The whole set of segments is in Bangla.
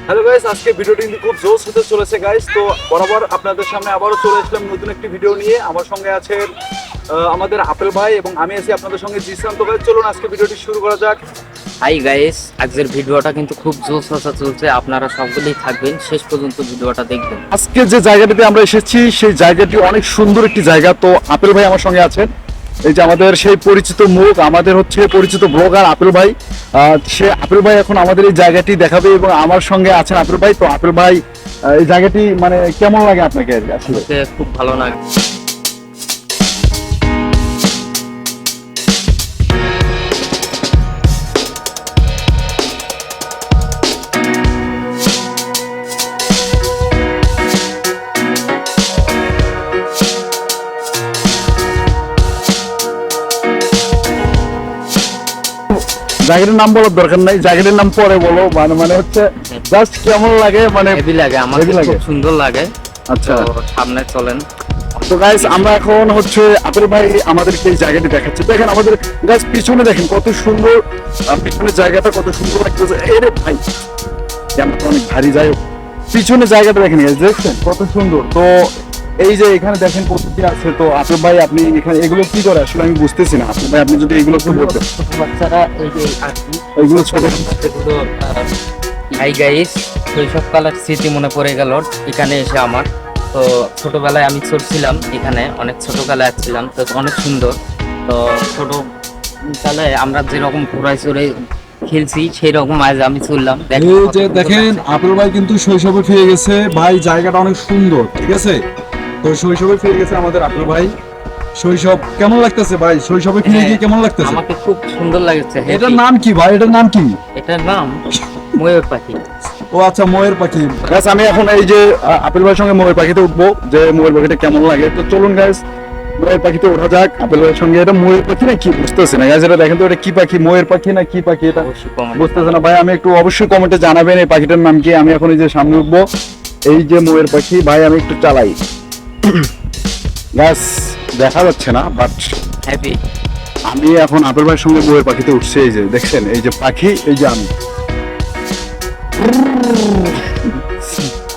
হ্যালো গাইস, আজকে ভিডিওটি কিন্তু খুব জোস হতে চলেছে গাইস। তো বরাবর আপনাদের সামনে আবারও চলে আসলাম নতুন একটি ভিডিও নিয়ে। আমার সঙ্গে আছেন আমাদের আপেল ভাই এবং আমি আছি আপনাদের সঙ্গে জিসান। তো গাইস চলুন আজকে ভিডিওটি শুরু করা যাক। হাই গাইস, আজকের ভিডিওটা কিন্তু খুব জোস হতে চলছে। আপনারা সকলেই থাকবেন, শেষ পর্যন্ত ভিডিওটা দেখবেন। আজকে যে জায়গাটিতে আমরা এসেছি সেই জায়গাটি অনেক সুন্দর একটি জায়গা। তো আপেল ভাই আমার সঙ্গে আছেন। এই যে আমাদের সেই পরিচিত মুখ, আমাদের হচ্ছে পরিচিত ব্লগার আপেল ভাই। সে আপেল ভাই এখন আমাদের এই জায়গাটি দেখাবে এবং আমার সঙ্গে আছেন আপেল ভাই। তো আপেল ভাই, এই জায়গাটি মানে কেমন লাগে আপনাকে আসলে? আমাকে খুব ভালো লাগে। জায়গাটার নাম বলার দরকার নাই, জায়গাটার নাম পরে বলো। মানে হচ্ছে জাস্ট কেমন লাগে, মানে হেভি লাগে, আমার heavy লাগে। খুব সুন্দর লাগে। আচ্ছা, তো সামনে চলেন। তো গাইস আমরা এখন হচ্ছে আপেল ভাই আমাদেরকে এই জায়গাটি দেখাচ্ছে। দেখেন আমাদের গাইস পিছনে দেখেন কত সুন্দর, পিছনের জায়গাটা কত সুন্দর লাগতেছে। এরে ভাই ক্যামেরাটা অনেক ভারী, যাই হোক পিছনে জায়গাটা দেখেন গাইস, দেখছেন কত সুন্দর। তো এই যে এখানে দেখেন কত কি আছে। তো আপেল ভাই আপনি এখানে এগুলো কি করে আসলে আমি বুঝতেছি না। আপেল ভাই আপনি যদি এগুলো একটু বলতেন। ছোট বাচ্চারা এই যে এগুলো ছোট এগুলো হাই গাইস, শৈশবকালের স্মৃতি মনে পড়ে গেল এখানে এসে আমার। তো ছোটবেলায় আমি চড়ছিলাম এখানে, অনেক ছোটবেলায় আসছিলাম, তো অনেক সুন্দর। তো ছোটকালে আমরা যেরকম ঘোড়ায় চড়ে খেলছি সেই রকম আজ আমি চললাম। এই যে দেখেন আপেল ভাই কিন্তু শৈশবে ফিরে গেছে ভাই, জায়গাটা অনেক সুন্দর, ঠিক আছে? তো শৈশবে ফিরে গেছে আমাদের আপেল ভাই। শৈশব কেমন লাগতেছে ভাই? শৈশবে ফিরে গিয়ে কেমন লাগতেছে? আমাকে খুব সুন্দর লাগছে। এটার নাম কি ভাই? এটার নাম কি? এটার নাম ময়ূর পাখি। ও আচ্ছা, ময়ের পাখি। গাইস আমি এখন এই যে আপেল ভাইয়ের সঙ্গে ময়ূর পাখিতে উঠবো, যে ময়ূর পাখিটা কেমন লাগে। তো চলুন গাইস ময়ূর পাখিতে ওঠা যাক আপেল ভাইয়ের সঙ্গে। এটা ময়ূর পাখি না কি বুঝতেছি না গাইস, এটা দেখেন তো এটা কি পাখি, ময়ূর পাখি না কি পাখি এটা অবশ্যই comment বুঝতেছে না ভাই। আমি একটু অবশ্যই কমেন্টে জানাবেন এই পাখিটার নাম কি। আমি এখন এই যে সামনে উঠবো, এই যে ময়ূর পাখি ভাই আমি একটু চালাই। গাইস দেখা যাচ্ছে না, বাট হ্যাপি। আমি এখন আপেল ভাইয়ের সঙ্গে ময়ূর পাখিতে উঠছি। এই যে দেখছেন, এই যে পাখি, এই যে আমি।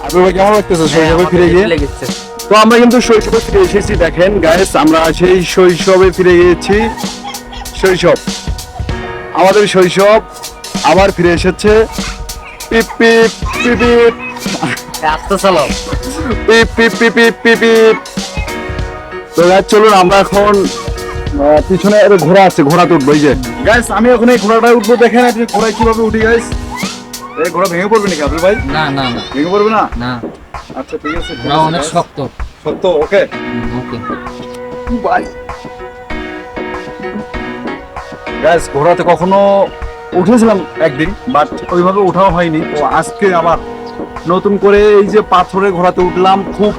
আপেল ভাই কেমন লাগতেছে শৈশবে ফিরে গিয়ে? লেগেছে। তো আমরা কিন্তু শৈশবে ফিরে এসেছি। দেখেন গাইস আমরা সেই শৈশবে ফিরে গিয়েছি। শৈশব, আমাদের শৈশব আবার ফিরে এসেছে। পিপ পিপ পিপ পিপ আস্তে চালাও। পিপ পিপ পিপ পিপ পিপ পিপ। তো গাইস চলুন আমরা এখন পিছনে একটা ঘোড়া আছে, ঘোড়াতে উঠবো। এই যে গাইস আমি এখন এই ঘোড়াটায় উঠবো। দেখেন আপনি ঘোড়ায় কিভাবে উঠি গাইস। এই ঘোড়া ভেঙে পড়বে নাকি আপনি ভাই? না না না ভেঙে পড়বে না? না, আচ্ছা ঠিক আছে, ওরা অনেক শক্ত। সত্য। ওকে ওকে। ভাই গাইস ঘোড়াতে কখনো উঠেছিলাম একদিন, বাট ওইভাবে ওঠাও হয়নি। তো আজকে আবার নতুন করে এই যে পাথরে ঘোড়াতে উঠলাম। খুব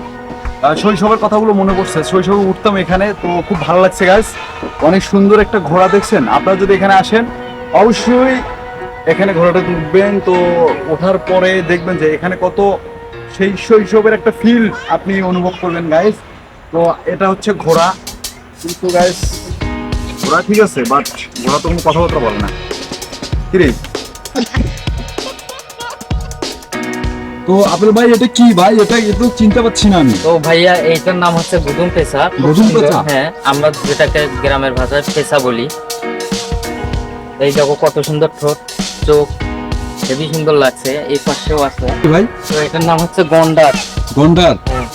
শৈশবের কথাগুলো মনে পড়ছে, শৈশবে উঠতাম এখানে। তো খুব ভালো লাগছে গাইস, অনেক সুন্দর একটা ঘোড়া দেখছেন। আপনারা যদি এখানে আসেন অবশ্যই এখানে ঘোড়াটা উঠবেন। তো ওঠার পরে দেখবেন যে এখানে কত সেই শৈশবের একটা ফিল আপনি অনুভব করবেন গাইস। তো এটা হচ্ছে ঘোড়া, কিন্তু গাইস ঘোড়া ঠিক আছে, বাট ঘোড়া তো কোনো কথাবার্তা বলে না। কি রে? তো আপেল ভাই এটা কি ভাই? এটা তো চিনতে পারছি না আমি। তো ভাইয়া এইটার নাম হচ্ছে গুদুম পেঁচা। খুব গুদুম সুন্দর। পেঁচা? হ্যাঁ, আমরা যেটাকে গ্রামের ভাষায় পেঁচা বলি। এই দেখো কত সুন্দর ঠোঁট, চোখ, হেবি সুন্দর লাগছে। এই পাশেও আছে। কি ভাই? তো এটার নাম হচ্ছে গন্ডার। গন্ডার? হ্যাঁ,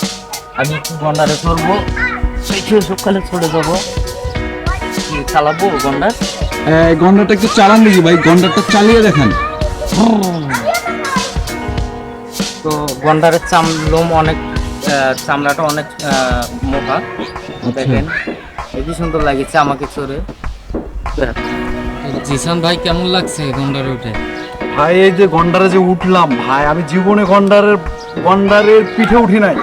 আমি একটু গন্ডারে চড়বো, সেই সকালে চড়ে যাবো। কি চালাবো গন্ডার? গন্ডারটা একটু চালান দেখি ভাই, গন্ডারটা চালিয়ে দেখেন। তো গন্ডারের লোম অনেক, চামড়াটা অনেক মোটা। দেখেন হেবি সুন্দর লাগছে আমাকে চড়ে। জিসান ভাই কেমন লাগছে গন্ডারে উঠে? ভাই এই যে গন্ডারে যে উঠলাম ভাই, আমি জীবনে গন্ডারের পিঠে উঠি নাই।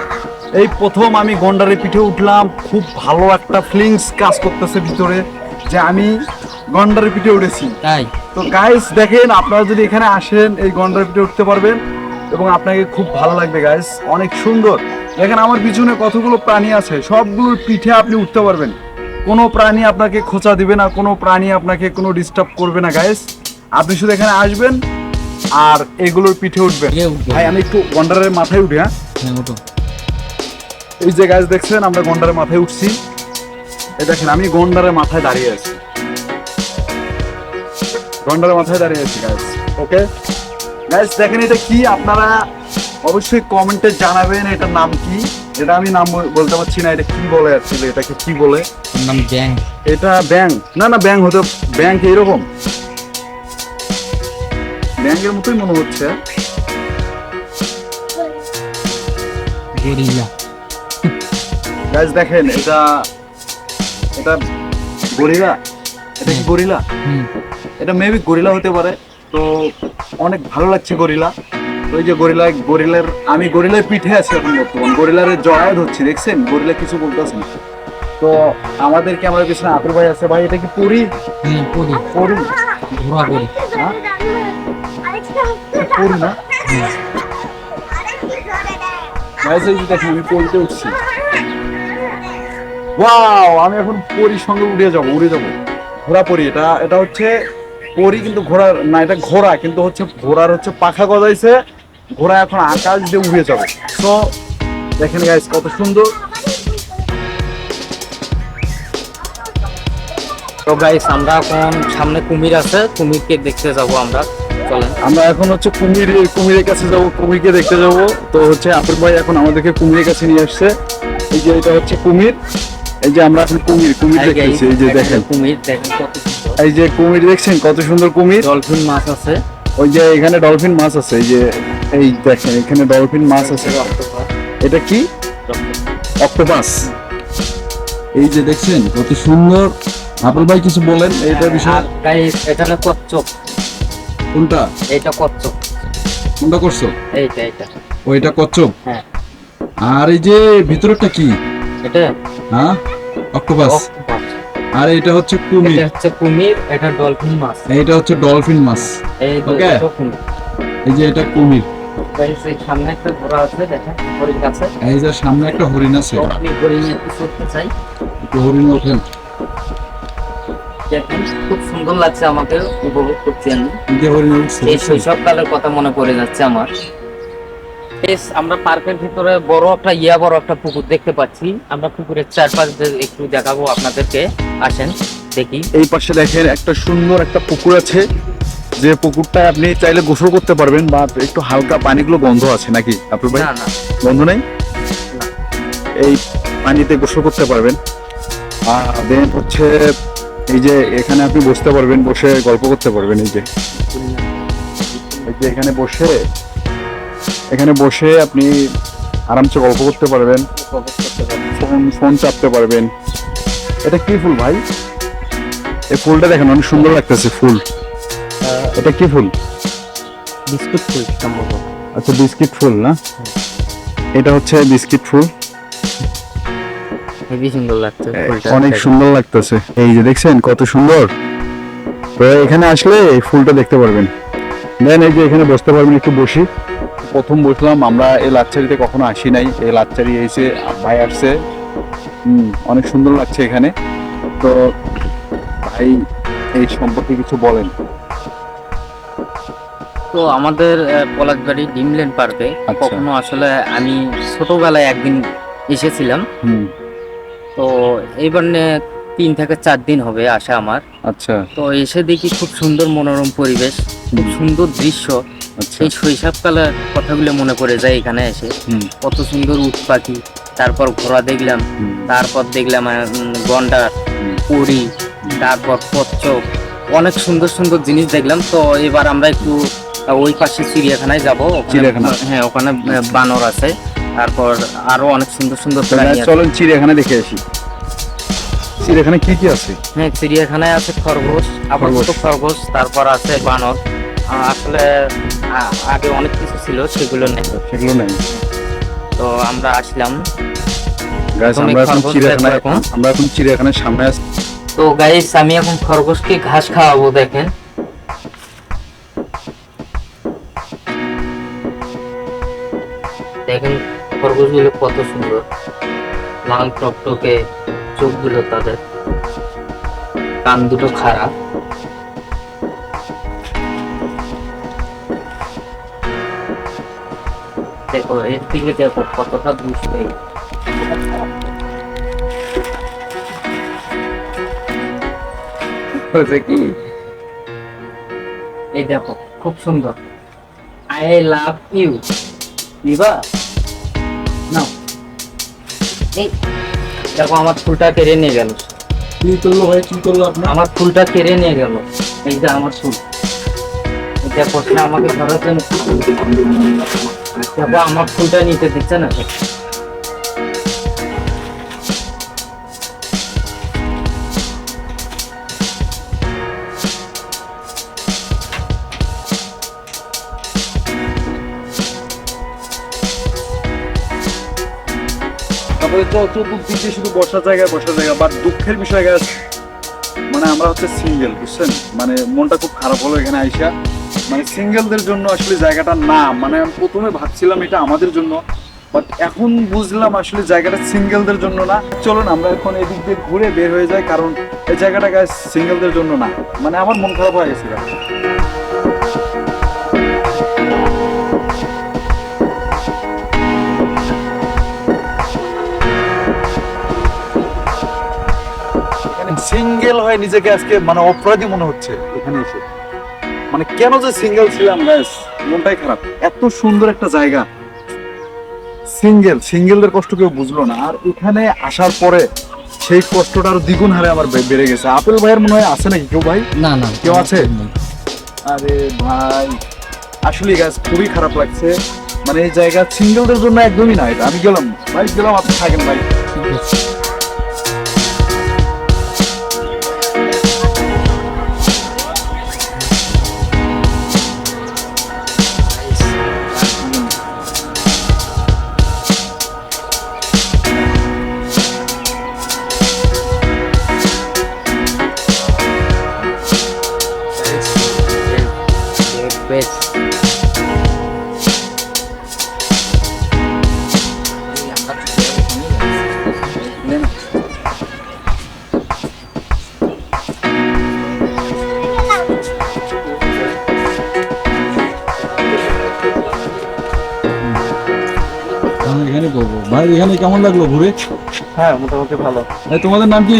এই প্রথম আমি গন্ডারের পিঠে উঠলাম। খুব ভালো একটা ফিলিংস কাজ করতেছে ভিতরে যে আমি গন্ডারের পিঠে উঠেছি। তাই তো গাইস দেখেন আপনারা যদি এখানে আসেন এই গন্ডারের পিঠে উঠতে পারবেন এবং আপনাকে খুব ভালো লাগবে গাইস, অনেক সুন্দর। দেখেন আমার পিছনে কতগুলো প্রাণী আছে, সবগুলোর পিঠে আপনি উঠতে পারবেন। কোনো প্রাণী আপনাকে খোঁচা দিবে না, কোনো প্রাণী আপনাকে কোনো ডিস্টার্ব করবে না গাইস। আপনি শুধু এখানে আসবেন আর এগুলোর পিঠে উঠবেন। ইয়ে উঠবে। ভাই আমি একটু গন্ডারের মাথায় উঠি, হ্যাঁ। হ্যাঁ ওঠো। এই যে গাছ দেখছেন আমরা গন্ডারের মাথায় উঠছি, এই দেখেন আমি গন্ডারের মাথায় দাঁড়িয়ে আছি, গন্ডারের মাথায় দাঁড়িয়ে আছি গাছ। ওকে গাইস, দেখেন এটা কি, আপনারা অবশ্যই কমেন্টে জানাবেন এটার নাম কি। এটা আমি নাম বলতে পারছি না, এটা কি বলে আসলে, এটাকে কি বলে? ওর নাম ব্যাং। এটা ব্যাং না, না ব্যাং হতে, ব্যাং এরকম ব্যাংকের মতোই মনে হচ্ছে। গরিলা। গাইস দেখেন এটা, এটা গরিলা, এটা কি গরিলা? এটা মেবি গরিলা হতে পারে। তো অনেক ভালো লাগছে গরিলা। তো এই যে গরিলা, গরিলার আমি গরিলার পিঠে আছি এখন বর্তমান, গরিলার জড়ায় ধরছি, দেখছেন গরিলা কিছু বলতেছে না। তো আমাদেরকে আমাদের পিছনে আপুর ভাই আছে। ভাই এটা কি পরি? পরি। পরি ঘোড়া পরি। হ্যাঁ? এটা পরি না? গাইস এই যে দেখেন আমি পরিতে উঠছি। ওয়াও, আমি এখন পরির সঙ্গে উড়ে যাব, উড়ে যাব। ঘোড়া পরি, এটা এটা হচ্ছে পরি কিন্তু ঘোড়ার না, এটা ঘোড়া কিন্তু হচ্ছে ঘোড়ার হচ্ছে পাখা গজাইছে, ঘোড়া এখন আকাশ দিয়ে উড়ে যাবে। তো দেখেন গাইস কত সুন্দর। তো গাইস আমরা এখন সামনে কুমির আছে, কুমিরকে দেখতে যাব আমরা, চলেন। আমরা এখন হচ্ছে কুমিরের কাছে যাব, কুমিরকে দেখতে যাব। তো হচ্ছে আপুর ভাই এখন আমাদেরকে কুমিরের কাছে নিয়ে আসছে। এই যে এটা হচ্ছে কুমির, এই যে আমরা এখন কুমির Hi guys, দেখতেছি। এই যে দেখেন, কুমির দেখেন কত সুন্দর। এই যে কুমির দেখছেন কত সুন্দর কুমির। ডলফিন মাছ আছে। ওই যে এখানে ডলফিন মাছ আছে, এই যে এই দেখেন এখানে ডলফিন মাছ আছে। এটা কি? অক্টোপাস। এই যে দেখছেন কত সুন্দর। আপেল ভাই কিছু বলেন এইটার বিষয়ে। আর গাইস এটা হলো কচ্ছপ। কোনটা এটা কচ্ছপ। কোনটা করছো? এইটা। ওইটা কচ্ছপ। হ্যাঁ। আর এই যে ভিতরটা কি? এটা হ্যাঁ, অক্টোপাস। অক্টোপাস। আর এটা হচ্ছে কুমির। এটা হচ্ছে কুমির, এটা ডলফিন মাছ। এইটা হচ্ছে ডলফিন মাছ। এই Okay. দুটো কুমির। এই যে এটা কুমির। গাইস এই সামনে একটা ঘোড়া আছে, দেখেন হরিণ আছে। এই যে সামনে একটা হরিণ আছে। তো আমি হরিণে একটু চড়তে চাই। একটু হরিণ ওঠেন। দেখেন খুব সুন্দর লাগছে, আমাকে উপভোগ করছি আমি। এই যে হরিণ উঠছে। এই শৈশবকালের কথা মনে পড়ে যাচ্ছে আমার। আমরা পার্কের ভিতরে বড় একটা পুকুর দেখতে পাচ্ছি। আমরা পুকুরের চারপাশ একটু দেখাবো আপনাদেরকে, আসেন দেখি। এই পাশে দেখেন একটা সুন্দর একটা পুকুর আছে, যে পুকুরটা আপনি চাইলে গোসল করতে পারবেন, বা একটু হালকা পানিগুলো গন্ধ আছে নাকি আপনার ভাই? না গন্ধ নেই, না। এই পানিতে গোসল করতে পারবেন। দেন হচ্ছে এই যে এখানে আপনি বসতে পারবেন, বসে গল্প করতে পারবেন। এই যে এখানে বসে আপনি আরামসে গল্প করতে পারবেন, ফোন চাপতে পারবেন। এটা কি ফুল ভাই? এই ফুলটা দেখেন অনেক সুন্দর লাগতেছে ফুল। এটা কি ফুল? বিস্কুট ফুল সম্ভবত। আচ্ছা বিস্কিট ফুল না, এটা হচ্ছে বিস্কিট ফুল। হেবি সুন্দর লাগছে ফুলটা। অনেক সুন্দর লাগতেছে, এই যে দেখছেন কত সুন্দর। তো এখানে আসলে এই ফুলটা দেখতে পারবেন। দেন এই যে এখানে বসতে পারবেন, একটু বসি। প্রথম বসলাম, আমরা এই লাচ্চারিতে কখনো আসি নাই, এই লাচ্চারি এসে ভাই আসছে। অনেক সুন্দর লাগছে এখানে। তো ভাই এই সম্পর্কে কিছু বলেন। তো আমাদের পলাশবাড়ি ডিমল্যান্ড পার্কে আচ্ছা। কখনো আসলে আমি ছোটবেলায় একদিন এসেছিলাম। তো এইবার 3 থেকে 4 দিন হবে আসা আমার। আচ্ছা তো এসে দেখি খুব সুন্দর মনোরম পরিবেশ, খুব সুন্দর দৃশ্য। আচ্ছা। এই শৈশবকালের কথাগুলো মনে পড়ে যায় এখানে এসে। কত সুন্দর উট পাখি, তারপর ঘোড়া দেখলাম, তারপর দেখলাম গন্ডার, পরি, তারপর কচ্ছপ, অনেক সুন্দর সুন্দর জিনিস দেখলাম। তো এবার আমরা একটু ওই পাশে চিড়িয়াখানায় যাব। চিড়িয়াখানা? হ্যাঁ, ওখানে বানর আছে, তারপর আরো অনেক সুন্দর সুন্দর প্রাণী আছে। চলেন চিড়িয়াখানা দেখে আসি। চিড়িয়াখানা কি কি আছে? হ্যাঁ, চিড়িয়াখানায় আছে খরগোশ, আপাতত খরগোশ, তারপর আছে বানর। আসলে আগে অনেক কিছু ছিল, সেগুলো নেই। সেগুলো নেই। তো আমরা আসলাম। গাইস অনেক খরগোশ এরকম। আমরা এখন চিড়িয়াখানার সামনে আছি। তো গাইস আমি এখন খরগোশকে ঘাস খাওয়াবো, দেখেন। দেখেন খরগোশগুলো কত সুন্দর, লাল টকটকে চোখগুলো, তাদের কান দুটো খাড়া। দেখো এর দিকে দেখো কতটা দুষ্ট। হয়েছে কি এই দেখো খুব সুন্দর, আই লাভ ইউ দিবা নাও। এই দেখো আমার ফুলটা কেড়ে নিয়ে গেল, কি করলো ভাই, কি করলো আপনার? আমার ফুলটা কেড়ে নিয়ে গেল। এই যে আমার ফুল, এটা প্রশ্ন আমাকে ধরার জন্য দেখো আমার ফুলটা নিতে দিচ্ছে না। তারপরে তো চতুর্দিক দিয়ে শুধু বসার জায়গা, বাট দুঃখের বিষয় গাছ, মানে আমরা হচ্ছে সিঙ্গেল, বুঝছেন, মানে মনটা খুব খারাপ হলো এখানে আইসা। মানে সিঙ্গেলদের জন্য আসলে জায়গাটা না, মানে আমি প্রথমে ভাবছিলাম এটা আমাদের জন্য, বাট এখন বুঝলাম আসলে জায়গাটা সিঙ্গেলদের জন্য না। চলুন আমরা এখন এদিক দিয়ে ঘুরে বের হয়ে যাই, কারণ এই জায়গাটা গাছ সিঙ্গেলদের জন্য না। মানে আমার মন খারাপ হয়ে গেছে guys। সিঙ্গেল হয়ে নিজেকে আজকে মানে অপরাধী মনে হচ্ছে এখানে এসে। মানে কেন যে সিঙ্গেল ছিলাম গাইস, মনটাই খারাপ। এত সুন্দর একটা জায়গা, সিঙ্গেলদের কষ্ট কেউ বুঝলো না। আর এখানে আসার পরে সেই কষ্টটা আরো দ্বিগুণ হারে আমার বেড়ে গেছে। আপেল ভাইয়ের মনে হয় আছে নাকি কেউ ভাই? না না কেউ আছে? আরে ভাই আসলে গাছ খুবই খারাপ লাগছে। মানে এই জায়গা সিঙ্গেলদের জন্য একদমই না এটা। আমি গেলাম ভাই, গেলাম, আপনি থাকেন ভাই। আমি এখানে বলবো ভাই, এখানে কেমন লাগলো ঘুরে? হ্যাঁ মোটামুটি ভালো। এই তোমাদের নাম কি?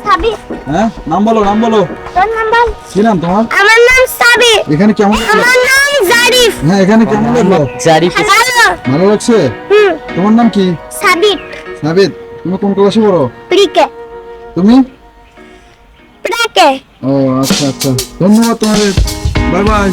সাবির। হ্যাঁ নাম বলো, নাম বলো। তোর নাম বল। কি নাম তোমার? আমার নাম সাবির। এখানে কেমন লাগলো? আমার নাম জারিফ। হ্যাঁ এখানে কেমন লাগলো? জারিফ। ভালো। ভালো লাগছে? হুম। তোমার নাম কি? সাবির। সাবিত। তুমি কোন ক্লাসে পড়ো? প্রিকে। তুমি? প্রাকে। ও আচ্ছা আচ্ছা, ধন্যবাদ তোমাদের, বাই বাই।